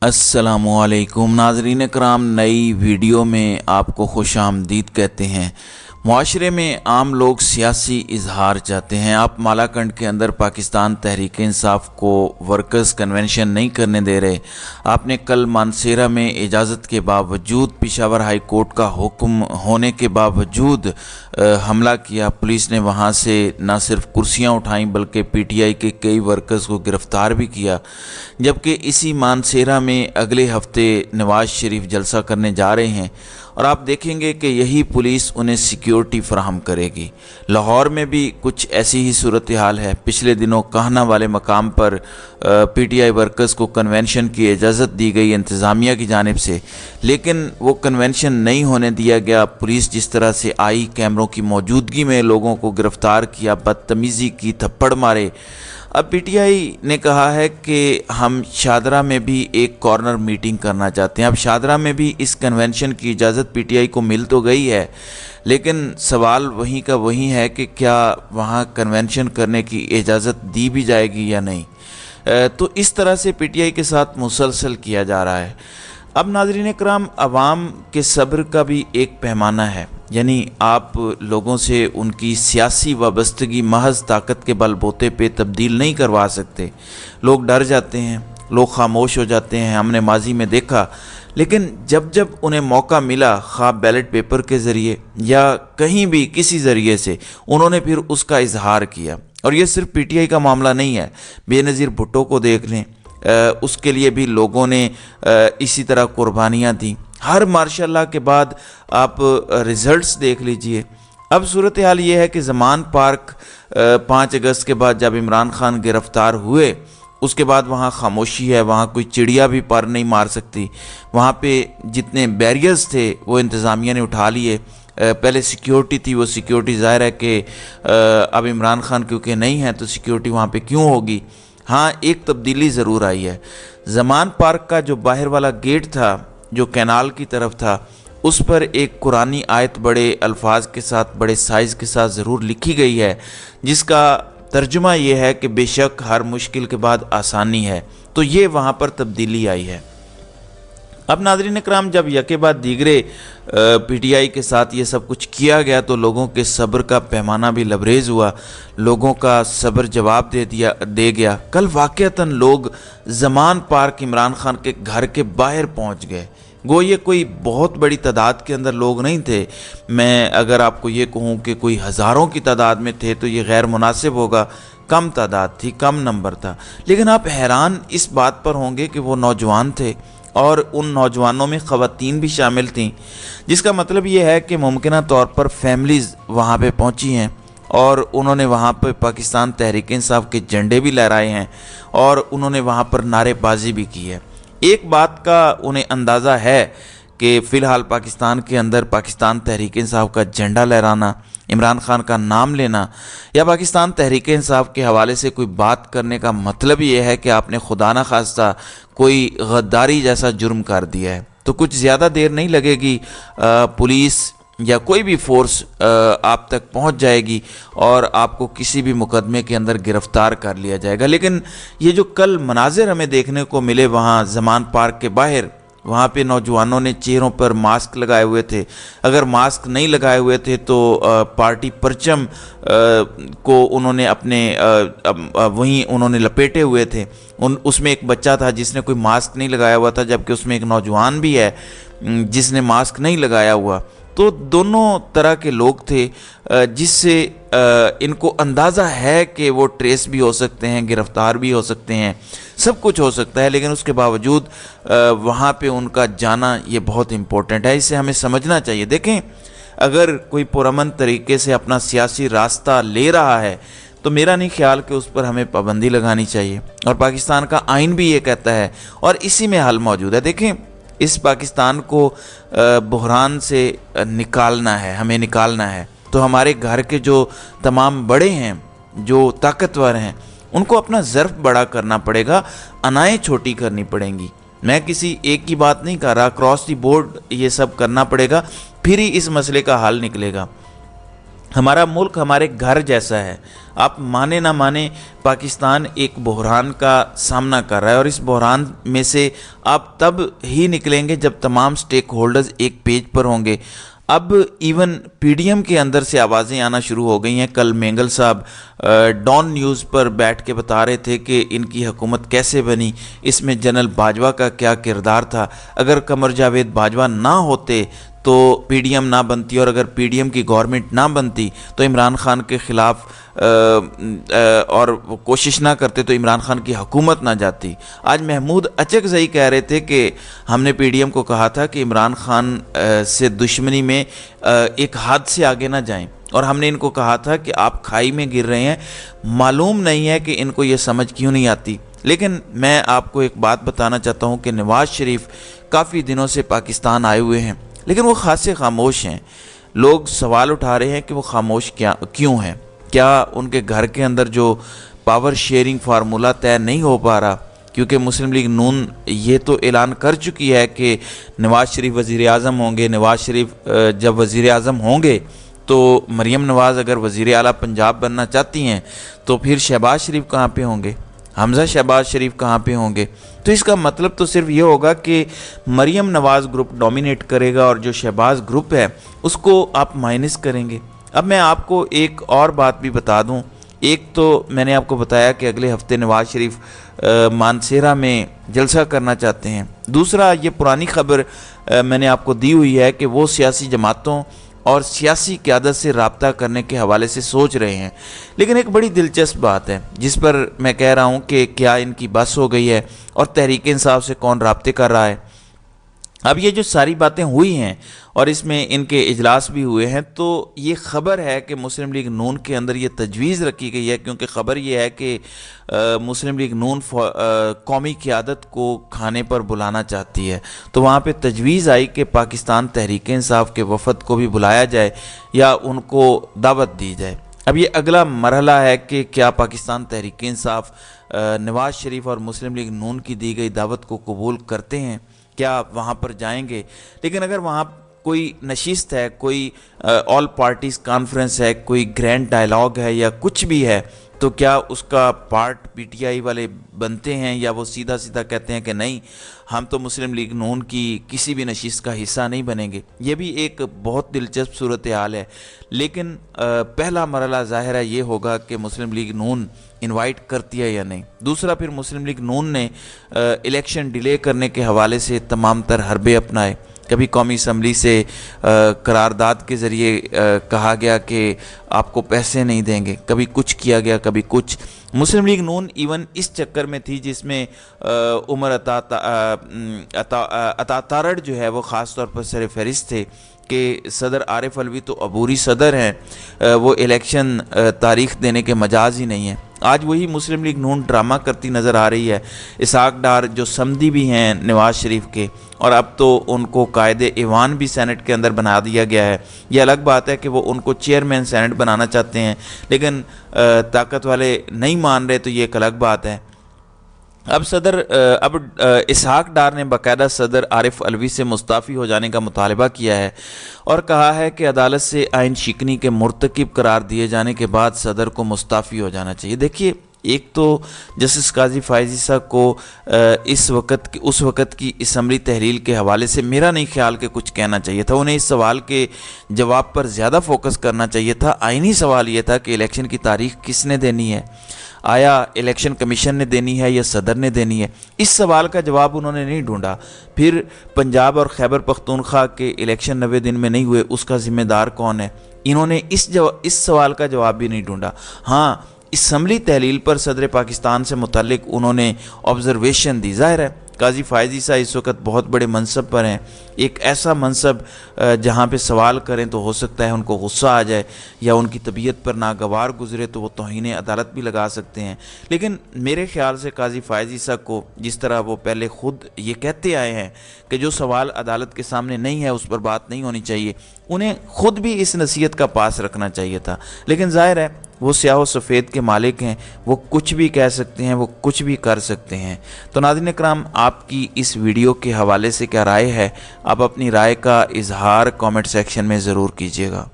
अस्सलामु अलैकुम नाज़रीन कराम, नई वीडियो में आपको खुश आमदीद कहते हैं। मुआशरे में आम लोग सियासी इजहार चाहते हैं। आप मालाकंड के अंदर पाकिस्तान तहरीक इंसाफ को वर्कर्स कन्वेंशन नहीं करने दे रहे। आपने कल मानसेरा में इजाज़त के बावजूद, पेशावर हाई कोर्ट का हुक्म होने के बावजूद हमला किया। पुलिस ने वहाँ से न सिर्फ कुर्सियाँ उठाईं बल्कि पीटीआई के कई वर्कर्स को गिरफ़्तार भी किया। जबकि इसी मानसेरा में अगले हफ्ते नवाज शरीफ जलसा करने जा रहे हैं और आप देखेंगे कि यही पुलिस उन्हें सिक्योरिटी फराहम करेगी। लाहौर में भी कुछ ऐसी ही सूरत हाल है। पिछले दिनों काहना वाले मकाम पर पीटीआई वर्कर्स को कन्वेंशन की इजाज़त दी गई इंतज़ामिया की जानिब से, लेकिन वो कन्वेंशन नहीं होने दिया गया। पुलिस जिस तरह से आई, कैमरों की मौजूदगी में लोगों को गिरफ़्तार किया, बदतमीज़ी की, थप्पड़ मारे। अब पीटीआई ने कहा है कि हम शादरा में भी एक कॉर्नर मीटिंग करना चाहते हैं। अब शादरा में भी इस कन्वेंशन की इजाज़त पीटीआई को मिल तो गई है, लेकिन सवाल वहीं का वहीं है कि क्या वहाँ कन्वेंशन करने की इजाज़त दी भी जाएगी या नहीं। तो इस तरह से पीटीआई के साथ मुसलसल किया जा रहा है। अब नाज़रीन कराम, अवाम के सब्र का भी एक पैमाना है, यानी आप लोगों से उनकी सियासी वाबस्तगी महज ताकत के बलबूते पे तब्दील नहीं करवा सकते। लोग डर जाते हैं, लोग खामोश हो जाते हैं, हमने माजी में देखा। लेकिन जब जब उन्हें मौका मिला, खा बैलेट पेपर के ज़रिए या कहीं भी किसी ज़रिए से, उन्होंने फिर उसका इजहार किया। और ये सिर्फ पीटीआई का मामला नहीं है, बेनज़ीर भुट्टो को देख लें, उसके लिए भी लोगों ने इसी तरह कुर्बानियाँ दी। हर मार्शल लॉ के बाद आप रिज़ल्ट्स देख लीजिए। अब सूरत हाल ये है कि ज़मान पार्क 5 अगस्त के बाद जब इमरान खान गिरफ़्तार हुए, उसके बाद वहाँ खामोशी है। वहाँ कोई चिड़िया भी पर नहीं मार सकती। वहाँ पे जितने बैरियर्स थे वो इंतज़ामिया ने उठा लिए। पहले सिक्योरिटी थी, वो सिक्योरिटी ज़ाहिर है कि अब इमरान खान क्योंकि नहीं है तो सिक्योरिटी वहाँ पे क्यों होगी। हाँ, एक तब्दीली ज़रूर आई है। ज़मान पार्क का जो बाहर वाला गेट था, जो कैनाल की तरफ था, उस पर एक कुरानी आयत बड़े अल्फाज के साथ, बड़े साइज़ के साथ ज़रूर लिखी गई है, जिसका तर्जुमा ये है कि बेशक हर मुश्किल के बाद आसानी है। तो ये वहाँ पर तब्दीली आई है। अब नाज़रीन कराम, जब यके बाद दीगरे पीटीआई के साथ ये सब कुछ किया गया तो लोगों के सब्र का पैमाना भी लबरेज हुआ। लोगों का सब्र जवाब दे गया। कल वाक़तन लोग ज़मान पार्क इमरान खान के घर के बाहर पहुंच गए। गो ये कोई बहुत बड़ी तादाद के अंदर लोग नहीं थे। मैं अगर आपको ये कहूँ कि कोई हज़ारों की तादाद में थे तो ये गैर मुनासिब होगा। कम तादाद थी, कम नंबर था। लेकिन आप हैरान इस बात पर होंगे कि वो नौजवान थे और उन नौजवानों में ख़वातीन भी शामिल थीं, जिसका मतलब ये है कि मुमकिन तौर पर फैमिलीज़ वहाँ पे पहुँची हैं और उन्होंने वहाँ पर पाकिस्तान तहरीक इंसाफ के झंडे भी लहराए हैं और उन्होंने वहाँ पर नारेबाजी भी की है। एक बात का उन्हें अंदाज़ा है कि फ़िलहाल पाकिस्तान के अंदर पाकिस्तान तहरीक इंसाफ का झंडा लहराना, इमरान खान का नाम लेना या पाकिस्तान तहरीक इंसाफ के हवाले से कोई बात करने का मतलब ये है कि आपने खुदा न खास्ता कोई गद्दारी जैसा जुर्म कर दिया है। तो कुछ ज़्यादा देर नहीं लगेगी, पुलिस या कोई भी फोर्स आप तक पहुंच जाएगी और आपको किसी भी मुकदमे के अंदर गिरफ़्तार कर लिया जाएगा। लेकिन ये जो कल मनाजिर हमें देखने को मिले वहाँ ज़मान पार्क के बाहर, वहाँ पे नौजवानों ने चेहरों पर मास्क लगाए हुए थे। अगर मास्क नहीं लगाए हुए थे तो पार्टी परचम को उन्होंने अपने वहीं उन्होंने लपेटे हुए थे। उसमें एक बच्चा था जिसने कोई मास्क नहीं लगाया हुआ था, जबकि उसमें एक नौजवान भी है जिसने मास्क नहीं लगाया हुआ। तो दोनों तरह के लोग थे, जिससे इनको अंदाज़ा है कि वो ट्रेस भी हो सकते हैं, गिरफ़्तार भी हो सकते हैं, सब कुछ हो सकता है। लेकिन उसके बावजूद वहाँ पे उनका जाना ये बहुत इम्पोर्टेंट है। इसे हमें समझना चाहिए। देखें, अगर कोई पुरअमन तरीके से अपना सियासी रास्ता ले रहा है तो मेरा नहीं ख्याल कि उस पर हमें पाबंदी लगानी चाहिए। और पाकिस्तान का आइन भी ये कहता है और इसी में हल मौजूद है। देखें, इस पाकिस्तान को बहरान से निकालना है, हमें निकालना है। तो हमारे घर के जो तमाम बड़े हैं, जो ताकतवर हैं, उनको अपना ज़र्फ बड़ा करना पड़ेगा, अनाएँ छोटी करनी पड़ेंगी। मैं किसी एक की बात नहीं कर रहा, क्रॉस दी बोर्ड ये सब करना पड़ेगा, फिर ही इस मसले का हल निकलेगा। हमारा मुल्क हमारे घर जैसा है। आप माने ना माने, पाकिस्तान एक बहरान का सामना कर रहा है और इस बहरान में से आप तब ही निकलेंगे जब तमाम स्टेक होल्डर्स एक पेज पर होंगे। अब इवन पीडीएम के अंदर से आवाज़ें आना शुरू हो गई हैं। कल मेंगल साहब डॉन न्यूज़ पर बैठ के बता रहे थे कि इनकी हुकूमत कैसे बनी, इसमें जनरल बाजवा का क्या किरदार था। अगर कमर जावेद बाजवा ना होते तो पीडीएम ना बनती, और अगर पीडीएम की गवर्नमेंट ना बनती तो इमरान खान के ख़िलाफ़ और वो कोशिश ना करते तो इमरान खान की हुकूमत ना जाती। आज महमूद अचकज़ई कह रहे थे कि हमने पीडीएम को कहा था कि इमरान खान से दुश्मनी में एक हाथ से आगे ना जाएं, और हमने इनको कहा था कि आप खाई में गिर रहे हैं। मालूम नहीं है कि इनको ये समझ क्यों नहीं आती। लेकिन मैं आपको एक बात बताना चाहता हूँ कि नवाज़ शरीफ काफ़ी दिनों से पाकिस्तान आए हुए हैं, लेकिन वो खासे खामोश हैं। लोग सवाल उठा रहे हैं कि वो खामोश क्यों हैं। क्या उनके घर के अंदर जो पावर शेयरिंग फार्मूला तय नहीं हो पा रहा? क्योंकि मुस्लिम लीग नून ये तो ऐलान कर चुकी है कि नवाज़ शरीफ वज़ीर आज़म होंगे। नवाज़ शरीफ जब वज़ीर आज़म होंगे तो मरीम नवाज़ अगर वज़ीर आला पंजाब बनना चाहती हैं तो फिर शहबाज शरीफ कहाँ पे होंगे, हमज़ा शहबाज शरीफ कहाँ पे होंगे? तो इसका मतलब तो सिर्फ ये होगा कि मरीम नवाज़ ग्रुप डोमिनेट करेगा और जो शहबाज ग्रुप है उसको आप माइनस करेंगे। अब मैं आपको एक और बात भी बता दूं। एक तो मैंने आपको बताया कि अगले हफ्ते नवाज़ शरीफ मानसेरा में जलसा करना चाहते हैं। दूसरा, ये पुरानी खबर मैंने आपको दी हुई है कि वो सियासी जमातों और सियासी क़यादत से रब्ता करने के हवाले से सोच रहे हैं। लेकिन एक बड़ी दिलचस्प बात है जिस पर मैं कह रहा हूं कि क्या इनकी बस हो गई है और तहरीक इंसाफ से कौन रब्ते कर रहा है। अब ये जो सारी बातें हुई हैं और इसमें इनके इजलास भी हुए हैं, तो ये ख़बर है कि मुस्लिम लीग नून के अंदर ये तजवीज़ रखी गई है, क्योंकि ख़बर ये है कि मुस्लिम लीग नून कौमी क़यादत को खाने पर बुलाना चाहती है। तो वहाँ पे तजवीज़ आई कि पाकिस्तान तहरीक इंसाफ के वफ़द को भी बुलाया जाए या उनको दावत दी जाए। अब ये अगला मरहला है कि क्या पाकिस्तान तहरीक इंसाफ नवाज़ शरीफ और मुस्लिम लीग नून की दी गई दावत को कबूल करते हैं, क्या वहाँ पर जाएंगे। लेकिन अगर वहाँ कोई नशिस्त है, कोई ऑल पार्टीज़ कॉन्फ्रेंस है, कोई ग्रैंड डायलॉग है या कुछ भी है, तो क्या उसका पार्ट पीटीआई वाले बनते हैं या वो सीधा सीधा कहते हैं कि नहीं, हम तो मुस्लिम लीग नून की किसी भी नशिस्त का हिस्सा नहीं बनेंगे। ये भी एक बहुत दिलचस्प सूरत हाल है। लेकिन पहला मरहला ज़ाहिर है ये होगा कि मुस्लिम लीग नून इनवाइट करती है या नहीं। दूसरा, फिर मुस्लिम लीग नून ने इलेक्शन डिले करने के हवाले से तमाम तर हरबे अपनाए। कभी कौमी असम्बली से करारदाद के ज़रिए कहा गया कि आपको पैसे नहीं देंगे, कभी कुछ किया गया, कभी कुछ। मुस्लिम लीग नून इवन इस चक्कर में थी जिसमें उमर अता तारड़ जो है वो ख़ास तौर पर सर फहरिस्त थे कि सदर आरिफ अलवी तो अबूरी सदर हैं, वो इलेक्शन तारीख देने के मजाज ही नहीं है। आज वही मुस्लिम लीग नून ड्रामा करती नज़र आ रही है। इसहाक डार जो समदी भी हैं नवाज़ शरीफ के, और अब तो उनको कायदे ईवान भी सेनेट के अंदर बना दिया गया है। ये अलग बात है कि वो उनको चेयरमैन सेनेट बनाना चाहते हैं, लेकिन ताकत वाले नहीं मान रहे, तो ये एक अलग बात है। अब इसहाक डार ने बाकायदा सदर आरिफ अलवी से मुस्ताफ़ी हो जाने का मुतालबा किया है और कहा है कि अदालत से आइन शिकनी के मुर्तकिब करार दिए जाने के बाद सदर को मुस्ताफ़ी हो जाना चाहिए। देखिए, एक तो जस्टिस काजी फायजी साहब को उस वक़्त की असम्बली तहरील के हवाले से मेरा नहीं ख्याल कि कुछ कहना चाहिए था। उन्हें इस सवाल के जवाब पर ज़्यादा फोकस करना चाहिए था। आइनी सवाल ये था कि इलेक्शन की तारीख किसने देनी है, आया इलेक्शन कमीशन ने देनी है या सदर ने देनी है। इस सवाल का जवाब उन्होंने नहीं ढूंढा। फिर पंजाब और खैबर पख्तूनख्वा के इलेक्शन 90 दिन में नहीं हुए, उसका ज़िम्मेदार कौन है, इन्होंने इस सवाल का जवाब भी नहीं ढूंढा। हाँ, असम्बली तहलील पर सदर पाकिस्तान से मुतल्लिक उन्होंने ऑब्जर्वेशन दी। ज़ाहिर है काजी फायजी साहब इस वक्त बहुत बड़े मनसब पर हैं, एक ऐसा मनसब जहाँ पे सवाल करें तो हो सकता है उनको गुस्सा आ जाए या उनकी तबीयत पर नागवार गुजरे तो वो तौहीन अदालत भी लगा सकते हैं। लेकिन मेरे ख्याल से काजी फायजी साहब को, जिस तरह वो पहले ख़ुद ये कहते आए हैं कि जो सवाल अदालत के सामने नहीं है उस पर बात नहीं होनी चाहिए, उन्हें ख़ुद भी इस नसीहत का पास रखना चाहिए था। लेकिन ज़ाहिर है वो स्याह व सफ़ेद के मालिक हैं, वो कुछ भी कह सकते हैं, वो कुछ भी कर सकते हैं। तो नाज़रीन इकराम, आपकी इस वीडियो के हवाले से क्या राय है? आप अपनी राय का इजहार कमेंट सेक्शन में ज़रूर कीजिएगा।